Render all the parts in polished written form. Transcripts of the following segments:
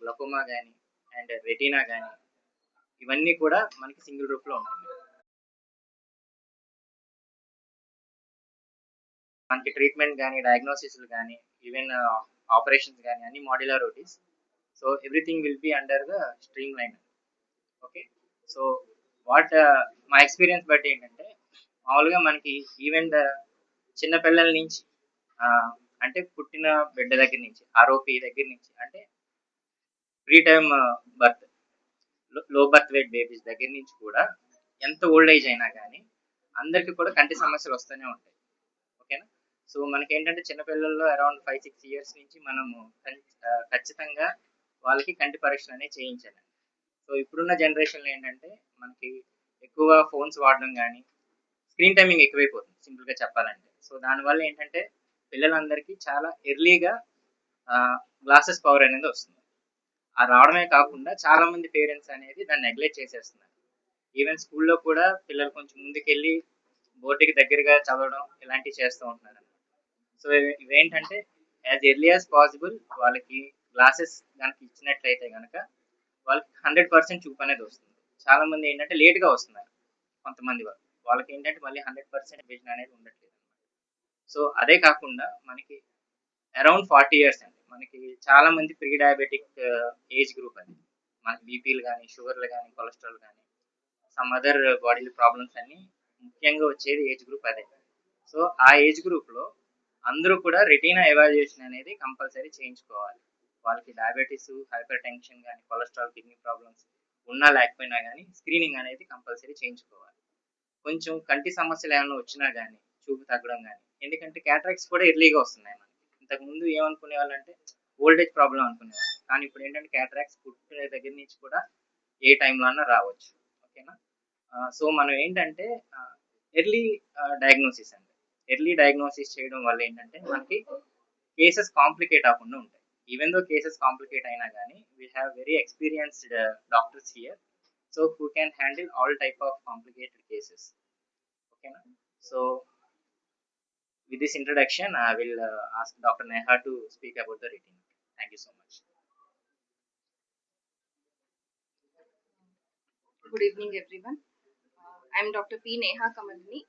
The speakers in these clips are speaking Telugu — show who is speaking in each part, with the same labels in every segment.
Speaker 1: గ్లకోమా కానీ అండ్ రెటీనా కానీ ఇవన్నీ కూడా మనకి సింగిల్ రూఫ్లో ఉంటుంది. మనకి ట్రీట్మెంట్ కానీ డయాగ్నోసిస్లు కానీ ఈవెన్ ఆపరేషన్స్ కానీ అన్ని modular ఓటీస్. So everything will be under the stream line. Okay, so what మా ఎక్స్పీరియన్స్ బట్టి ఏంటంటే మామూలుగా మనకి ఈవెన్ చిన్నపిల్లల నుంచి అంటే పుట్టిన బిడ్డ దగ్గర నుంచి ఆర్ఓపి దగ్గర నుంచి అంటే pre time birth low birth weight babies దగ్గర నుంచి కూడా ఎంత ఓల్డ్ ఏజ్ అయినా కానీ అందరికీ కూడా కంటి సమస్యలు వస్తూనే ఉంటాయి. ఓకేనా, సో మనకేంటంటే చిన్నపిల్లల్లో అరౌండ్ 5-6 ఇయర్స్ నుంచి మనము ఖచ్చితంగా వాళ్ళకి కంటి పరీక్షలు అనేవి చేయించాలి. సో ఇప్పుడున్న జనరేషన్లో ఏంటంటే మనకి ఎక్కువ ఫోన్స్ వాడడం కానీ స్క్రీన్ టైమింగ్ ఎక్కువైపోతుంది సింపుల్గా చెప్పాలంటే. సో దానివల్ల ఏంటంటే పిల్లలందరికీ చాలా ఎర్లీగా గ్లాసెస్ పవర్ అనేది వస్తుంది. ఆ రావడమే కాకుండా చాలా మంది పేరెంట్స్ అనేది దాన్ని నెగ్లెక్ట్ చేసేస్తున్నారు. ఈవెన్ స్కూల్లో కూడా పిల్లలు కొంచెం ముందుకెళ్ళి బోర్డుకి దగ్గరగా చదవడం ఇలాంటివి చేస్తూ ఉంటున్నారు. సో ఇవేంటంటే యాజ్ ఎర్లీ యాజ్ పాసిబుల్ వాళ్ళకి గ్లాసెస్ కనుక ఇచ్చినట్లయితే కనుక వాళ్ళకి 100% చూపు అనేది వస్తుంది. చాలా మంది ఏంటంటే లేట్గా వస్తున్నారు, కొంతమంది వాళ్ళకి ఏంటంటే మళ్ళీ 100% విజన్ అనేది ఉండట్లేదు. సో అదే కాకుండా మనకి అరౌండ్ 40 ఇయర్స్ అండి మనకి చాలా మంది ప్రీ డయాబెటిక్ ఏజ్ గ్రూప్ అది. మనకి బీపీలు కానీ షుగర్లు కానీ కొలెస్ట్రాల్ కానీ సమ్ అదర్ బాడీ ప్రాబ్లమ్స్ అన్ని ముఖ్యంగా వచ్చేది ఏజ్ గ్రూప్ అదే. సో ఆ ఏజ్ గ్రూప్లో అందరూ కూడా రెటీనా ఎవాల్యుయేషన్ అనేది కంపల్సరీ చేయించుకోవాలి. వాళ్ళకి డయాబెటీస్, హైపర్ టెన్షన్ కానీ కొలెస్ట్రాల్, కిడ్నీ ప్రాబ్లమ్స్ ఉన్నా లేకపోయినా కానీ స్క్రీనింగ్ అనేది కంపల్సరీ చేయించుకోవాలి. కొంచెం కంటి సమస్యలు ఏమైనా వచ్చినా కానీ చూపు తగ్గడం కానీ, ఎందుకంటే క్యాటరాక్ట్స్ కూడా ఎర్లీగా వస్తున్నాయి మనకి. ఇంతకుముందు ఏమనుకునే వాళ్ళు అంటే ఓల్డేజ్ ప్రాబ్లం అనుకునేవాళ్ళు, కానీ ఇప్పుడు ఏంటంటే క్యాటరాక్ట్స్ పుట్టిన దగ్గర నుంచి కూడా ఏ టైంలో అన్నా రావచ్చు. ఓకేనా, సో మనం ఏంటంటే ఎర్లీ డయాగ్నోసిస్ అండి. ఎర్లీ డయాగ్నోసిస్ చేయడం వల్ల ఏంటంటే మనకి కేసెస్ కాంప్లికేట్ అవ్వకుండా ఉంటాయి. ఈవెన్ దో కేసెస్ కాంప్లికేట్ అయినా కానీ we have very experienced doctors here, so who can handle all type of complicated cases. ఓకేనా, so with this introduction I will ask Dr. Neha to speak about the retina. Thank you so much.
Speaker 2: Good evening everyone. I am Dr. P. Neha Kamalini,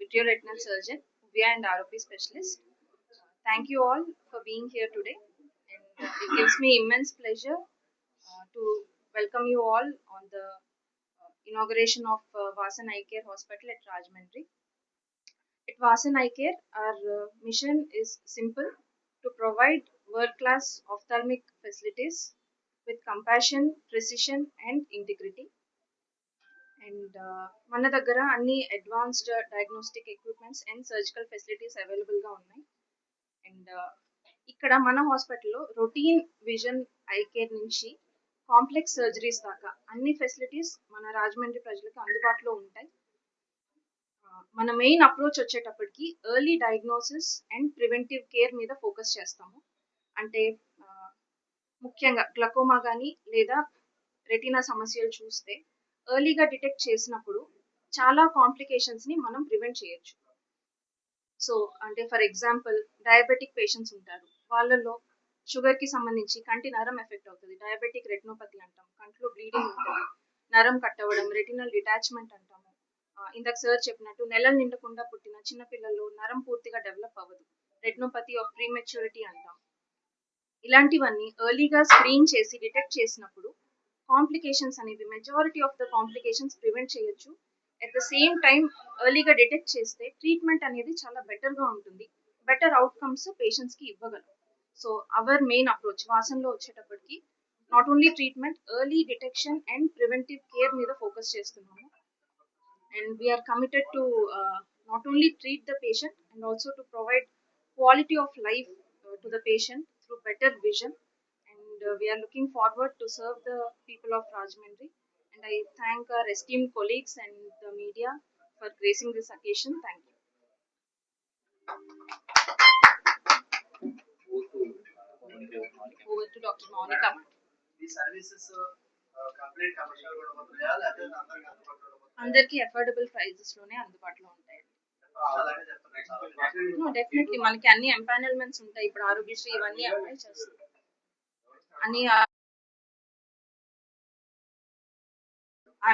Speaker 2: vitreoretinal surgeon, uvea and ROP specialist. Thank you all for being here today, and it gives me immense pleasure to welcome you all on the inauguration of Vasan Eye Care Hospital at Rajahmundry. At Vasan Eye Care, our mission is simple: to provide world-class ophthalmic facilities with compassion, precision and integrity. And మన దగ్గర అన్ని advanced diagnostic equipments and surgical facilities అవైలబుల్గా ఉన్నాయి. అండ్ ఇక్కడ మన హాస్పిటల్లో రొటీన్ విజన్ ఐ కేర్ నుంచి కాంప్లెక్స్ సర్జరీస్ దాకా అన్ని ఫెసిలిటీస్ మన రాజమండ్రి ప్రజలకు అందుబాటులో ఉంటాయి. మన మెయిన్ అప్రోచ్ వచ్చేటప్పటికి early diagnosis and preventive care మీద ఫోకస్ చేస్తాము. అంటే ముఖ్యంగా గ్లకోమా కానీ లేదా రెటీనా సమస్యలు చూస్తే ఎర్లీగా డిటెక్ట్ చేసినప్పుడు చాలా కాంప్లికేషన్స్ని మనం ప్రివెంట్ చేయొచ్చు. సో అంటే ఫర్ ఎగ్జాంపుల్ డయాబెటిక్ పేషెంట్స్ ఉంటారు, వాళ్ళల్లో షుగర్కి సంబంధించి కంటి నరం ఎఫెక్ట్ అవుతుంది, డయాబెటిక్ రెటినోపతి అంటాం, కంట్లో బ్లీడింగ్ ఉంటుంది, నరం కట్ అవ్వడం, రెటినల్ డిటాచ్మెంట్ అంటాము. ఇందాక సార్ చెప్పినట్టు నెలలు నిండకుండా పుట్టిన చిన్నపిల్లల్లో నరం పూర్తిగా డెవలప్ అవ్వదు, రెటినోపతి ఆఫ్ ప్రీమెచ్యూరిటీ అంటాం. ఇలాంటివన్నీ ఎర్లీగా స్క్రీన్ చేసి డిటెక్ట్ చేసినప్పుడు కాంప్లికేషన్స్ అనేవి majority of the complications prevent చేయొచ్చు. అట్ ద సేమ్ టైం ఎర్లీగా డిటెక్ట్ చేస్తే ట్రీట్మెంట్ అనేది చాలా బెటర్గా ఉంటుంది, బెటర్ అవుట్కమ్స్ పేషెంట్స్కి ఇవ్వగలం. సో అవర్ మెయిన్ అప్రోచ్ వాసన్లో వచ్చేటప్పటికి not only treatment, early detection and preventive care మీద ఫోకస్ చేస్తున్నాము. And we are committed to not only treat the patient and also to provide quality of life to the patient through better vision, and we are looking forward to serve the people of Rajahmundry, and I thank our esteemed colleagues and the media for gracing this occasion. Thank you. Over to Dr. Monica.
Speaker 3: These services complete commercial కూడా ఉంటాయా లేదా
Speaker 2: అందరికీ అఫోర్డబుల్ ప్రైజెస్ లోనే అందుబాటులో ఉంటాయి. డెఫినెట్లీ మనకి అన్ని ఎంపానల్మెంట్స్ ఉంటాయి. ఇప్పుడు ఆరోగ్యశ్రీ ఇవన్నీ అప్లై చేస్తాం, అన్ని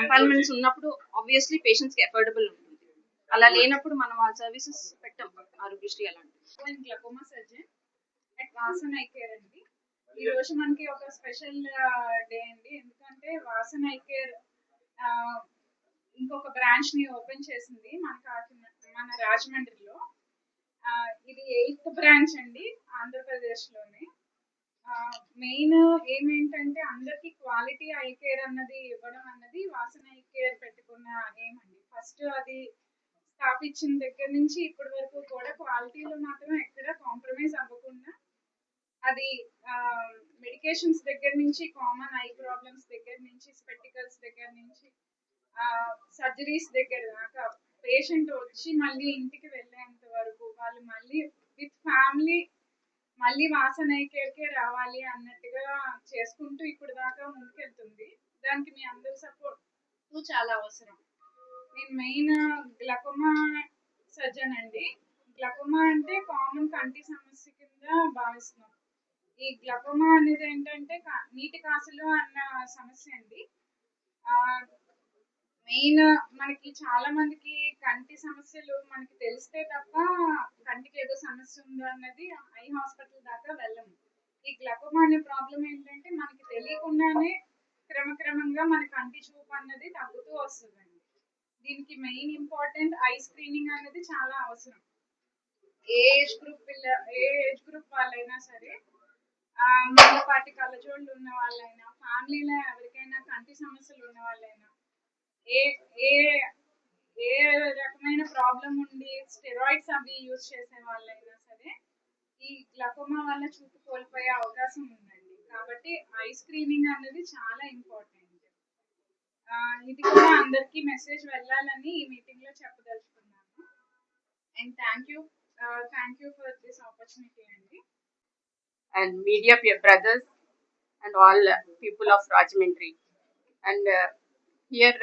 Speaker 2: ఎంపానల్మెంట్స్ ఉన్నప్పుడు ఆబ్వియస్లీ పేషెంట్స్కి అఫోర్డబుల్ ఉంటుంది. అలా లేనప్పుడు మనం ఆ సర్వీసెస్ పెట్టాం ఆరోగ్యశ్రీ అలాంటి.
Speaker 4: Glaucoma surgeon at Vasan I care అండి. ఈ రోజు మనకి ఒక స్పెషల్ డే అండి, ఎందుకంటే వాసన్ ఐ కేర్ ఇంకొక బ్రాంచ్ ని ఓపెన్ చేసింది మన రాజమండ్రిలో. ఇది 8th బ్రాంచ్ అండి ఆంధ్రప్రదేశ్ లోనే. మెయిన్ ఏమేంటంటే అందరికి క్వాలిటీ ఐ కేర్ అన్నది ఇవ్వడం అన్నది వాసన ఐ కేర్ పెట్టుకున్న ఏమండి. ఫస్ట్ అది స్థాపించిన దగ్గర నుంచి ఇప్పటి వరకు కూడా క్వాలిటీలో మాత్రం ఎక్కడ కాంప్రమైజ్ అవ్వకుండా అది మెడికేషన్స్ దగ్గర నుంచి, కామన్ ఐ ప్రాబ్లమ్స్ దగ్గర నుంచి, స్పెక్టికల్స్ దగ్గర నుంచి, సర్జరీస్ దగ్గర దాకా పేషెంట్ వచ్చి మళ్ళీ ఇంటికి వెళ్ళేంత వరకు వాళ్ళు మళ్ళీ విత్ ఫ్యామిలీ మళ్ళీ వాసన ఐ కేర్కే రావాలి అన్నట్టుగా చేసుకుంటూ ఇప్పుడు దాకా ముందుకెళ్తుంది. దానికి మీ అందరి సపోర్ట్ చాలా అవసరం. నేను మెయిన్ గ్లకోమా సర్జన్ అండి. గ్లకోమా అంటే కామన్ కంటి సమస్య కింద భావిస్తున్నాం. ఈ గ్లకోమా అనేది ఏంటంటే నీటి కాసులు అన్న సమస్య అండి. మెయిన్ మనకి చాలా మందికి కంటి సమస్యలు మనకి తెలిస్తే తప్ప కంటికి ఏదో సమస్య ఉందో అన్నది ఐ హాస్పిటల్ దాకా వెళ్ళము. ఈ గ్లకోమా అనే ప్రాబ్లం ఏంటంటే మనకి తెలియకుండానే క్రమక్రమంగా మన కంటి చూపు అన్నది తగ్గుతూ వస్తుందండి. దీనికి మెయిన్ ఇంపార్టెంట్ ఐ స్క్రీనింగ్ అనేది చాలా అవసరం. ఏ ఏజ్ గ్రూప్ వాళ్ళైనా సరే, మందపాటి కళ్ళజోళ్ళు ఉన్న వాళ్ళైనా, ఫ్యామిలీలో ఎవరికైనా కంటి సమస్యలు ఉన్న వాళ్ళైనా, ఏ ఏ ఏ రకమైన ప్రాబ్లం ఉండి స్టెరాయిడ్స్ అవి యూజ్ చేసే వాళ్ళైనా సరే ఈ గ్లకోమా వల్ల చూపు కోల్పోయే అవకాశం ఉందండి. కాబట్టి ఐ స్క్రీనింగ్ అనేది చాలా ఇంపార్టెంట్. ఇది కూడా అందరికీ మెసేజ్ వెళ్ళాలని ఈ మీటింగ్ లో చెప్పదలుచుకున్నాను. And thank you for this opportunity అండి.
Speaker 5: And media brothers and all people of Rajahmundry. And here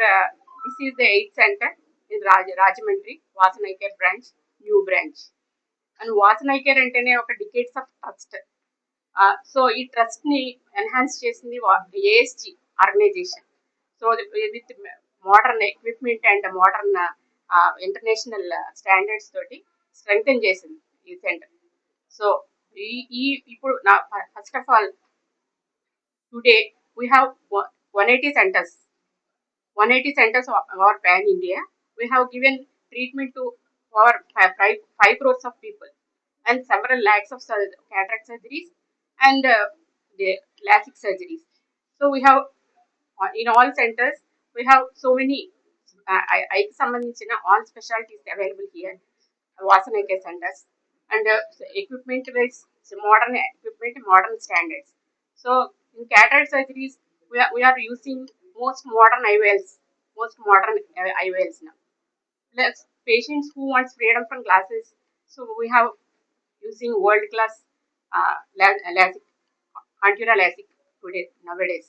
Speaker 5: this is the 8th center in Rajahmundry, Vasan Eye Care branch, new branch. And Vasan Eye Care antene oka decades of trust. So ee trust ni enhance chesindi ASG organization. So with modern equipment and modern international standards toti strengthen chesindi ee center. So ఇప్పుడు first of all today we have 180 centers. 180 centers are pan India. We have given treatment to over 5 crores of people and several lakhs of cataract surgeries and the LASIK surgeries. So we have in all centers we have so many eye sambandhinchina all specialties available here, Vasan Eye Care centers. And equipment wise, modern equipment, modern standards. So in cataract surgeries, we are using most modern IOLs now. Plus patients who want freedom from glasses, so we have using world class LASIK, Antura LASIK today nowadays.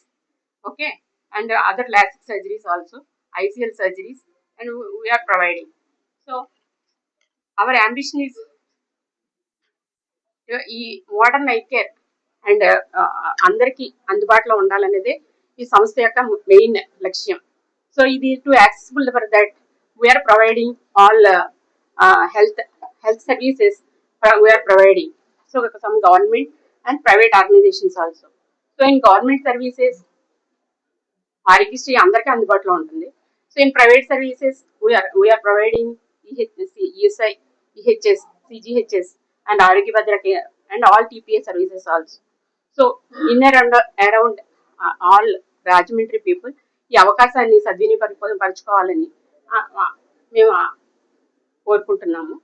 Speaker 5: Okay, and other LASIK surgeries also, ICL surgeries, and we are providing. So our ambition is ఈ మోడర్న్ ఐ కేర్ అండ్ అందరికి అందుబాటులో ఉండాలనేదే ఈ సంస్థ యొక్క మెయిన్ లక్ష్యం. సో ఇది to accessible for that we are providing all health services we are providing. So some government and private organizations also. So in government services Aarogyasri అందరికీ అందుబాటులో ఉంటుంది. So in private services we are providing ESI, EHS, CGHS and Arogya Bhadra Care and all TPA services also. So in and around all Rajahmundry people ఈ అవకాశాన్ని సద్వినియోగపరచుకోవాలని మేము కోరుకుంటున్నాము.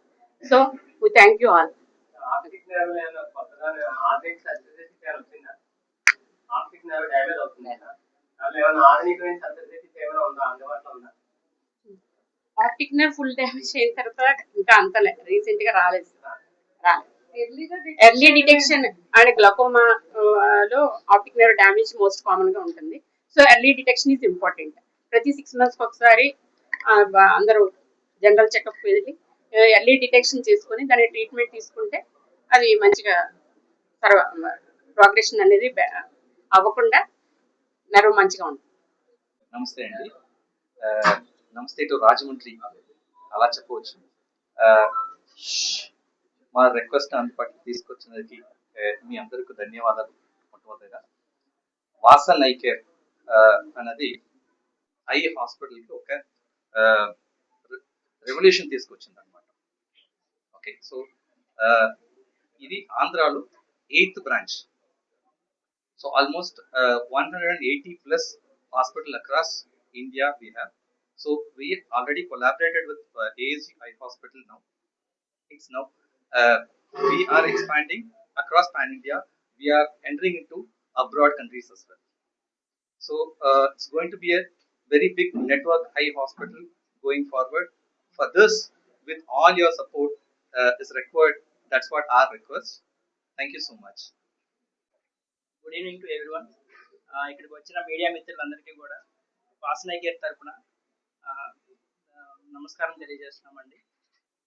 Speaker 5: So we thank you all. Optic nerve full damage అయిన తర్వాత ఇంకా అంత రీసెంట్ గా రాలేదు. ఎర్లీ డిటెక్షన్ అండ్ గ్లకోమా లో optic nerve damage most common గా ఉంటుంది. So early detection is important. ప్రతి 6 months ఒకసారి అందరూ జనరల్ చెకప్ వెళ్ళి ఎర్లీ డిటెక్షన్ చేసుకుని దాని ట్రీట్మెంట్ తీసుకుంటే అది మంచిగా ప్రోగ్రెషన్ అనేది అవ్వకుండా నర్వ్ మంచిగా ఉంటుంది.
Speaker 6: నమస్తే అండి, నమస్తే టు రాజమండ్రి అలా చెప్పవచ్చు. మా రిక్వెస్ట్ అందుబాటులో తీసుకొచ్చినందుకు మీ అందరికీ ధన్యవాదాలు. మొట్టమొదటిగా వాసన్ ఐ కేర్ అన్నది ఐ హాస్పిటల్కి ఒక రెవల్యూషన్ తీసుకొచ్చింది అనమాట. ఓకే, సో ఇది ఆంధ్రాలో 8th branch. So almost 180 plus hospital across India we have. So we already collaborated with ASG Eye Hospital now. It's now we are expanding across Pan India. We are entering into abroad countries as well. So it's going to be a very big network eye hospital going forward. For this, with all your support is required. That's what our request. Thank you so much.
Speaker 7: Good evening to everyone. ఇక్కడికి వచ్చిన మీడియా మిత్రులందరికీ కూడా వాసన్ ఐ కేర్ తరఫున నమస్కారం తెలియజేస్తున్నామండి.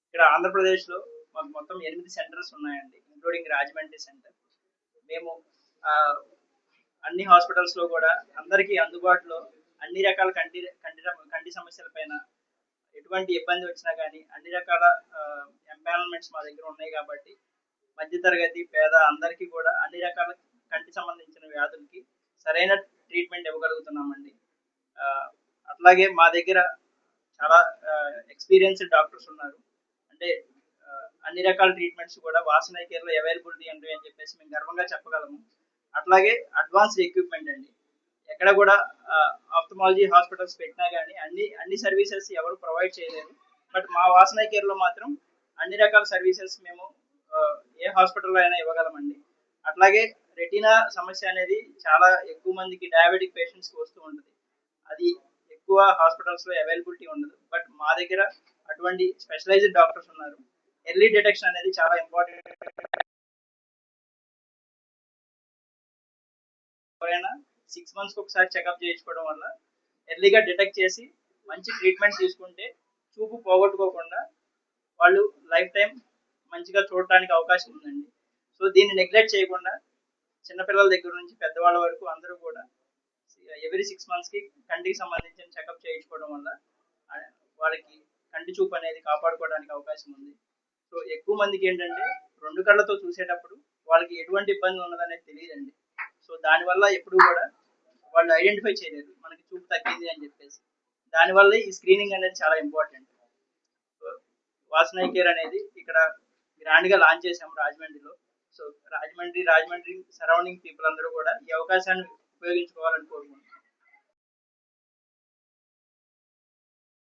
Speaker 7: ఇక్కడ ఆంధ్రప్రదేశ్లో మాకు మొత్తం 8 సెంటర్స్ ఉన్నాయండి, ఇంక్లూడింగ్ రాజమండ్రి సెంటర్. మేము అన్ని హాస్పిటల్స్లో కూడా అందరికీ అందుబాటులో అన్ని రకాల కంటి సమస్యలపైన ఎటువంటి ఇబ్బంది వచ్చినా కానీ అన్ని రకాల ఎంపానల్మెంట్స్ మా దగ్గర ఉన్నాయి కాబట్టి మధ్యతరగతి పేద అందరికీ కూడా అన్ని రకాల కంటి సంబంధించిన వ్యాధులకి సరైన ట్రీట్మెంట్ ఇవ్వగలుగుతున్నామండి. అట్లాగే మా దగ్గర చాలా ఎక్స్పీరియన్స్డ్ డాక్టర్స్ ఉన్నారు. అంటే అన్ని రకాల ట్రీట్మెంట్స్ కూడా వాసన్ ఐ కేర్లో అవైలబిలిటీ ఉంది అని చెప్పేసి మేము గర్వంగా చెప్పగలము. అట్లాగే అడ్వాన్స్డ్ ఎక్విప్మెంట్ అండి. ఎక్కడ కూడా ఆప్థమాలజీ హాస్పిటల్స్ పెట్టినా కానీ అన్ని సర్వీసెస్ ఎవరు ప్రొవైడ్ చేయలేరు. బట్ మా వాసన్ ఐ కేర్లో మాత్రం అన్ని రకాల సర్వీసెస్ మేము ఏ హాస్పిటల్లో అయినా ఇవ్వగలమండి. అట్లాగే రెటీనా సమస్య అనేది చాలా ఎక్కువ మందికి డయాబెటిక్ పేషెంట్స్కి వస్తూ ఉంటుంది. అది ఎక్కువ హాస్పిటల్స్లో అవైలబిలిటీ ఉండదు. బట్ మా దగ్గర అటువంటి స్పెషలైజ్డ్ డాక్టర్స్ ఉన్నారు. ఎర్లీ డిటెక్షన్ అనేది చాలా ఇంపార్టెంట్. ఎవరైనా 6 monthsకి ఒకసారి చెకప్ చేయించుకోవడం వల్ల ఎర్లీగా డిటెక్ట్ చేసి మంచి ట్రీట్మెంట్ తీసుకుంటే చూపు పోగొట్టుకోకుండా వాళ్ళు లైఫ్ టైం మంచిగా చూడటానికి అవకాశం ఉందండి. సో దీన్ని నెగ్లెక్ట్ చేయకుండా చిన్నపిల్లల దగ్గర నుంచి పెద్దవాళ్ళ వరకు అందరూ కూడా ఎవ్రీ 6 monthsకి కంటికి సంబంధించిన చెకప్ చేయించుకోవడం వల్ల వాళ్ళకి కంటి చూపు అనేది కాపాడుకోవడానికి అవకాశం ఉంది. సో ఎక్కువ మందికి ఏంటంటే 2 కళ్ళతో చూసేటప్పుడు వాళ్ళకి ఎటువంటి ఇబ్బంది ఉన్నదనేది తెలియదండి. సో దానివల్ల ఎప్పుడు కూడా వాళ్ళు ఐడెంటిఫై చేయలేరు మనకి చూపు తగ్గింది అని చెప్పేసి. దానివల్ల ఈ స్క్రీనింగ్ అనేది చాలా ఇంపార్టెంట్. వాసన్ ఐ కేర్ అనేది ఇక్కడ గ్రాండ్గా లాంచ్ చేసాము రాజమండ్రిలో. సో రాజమండ్రి సరౌండింగ్ పీపుల్ అందరూ కూడా ఈ అవకాశాన్ని ఉపయోగించుకోవాలని కోరుకుంటున్నాం.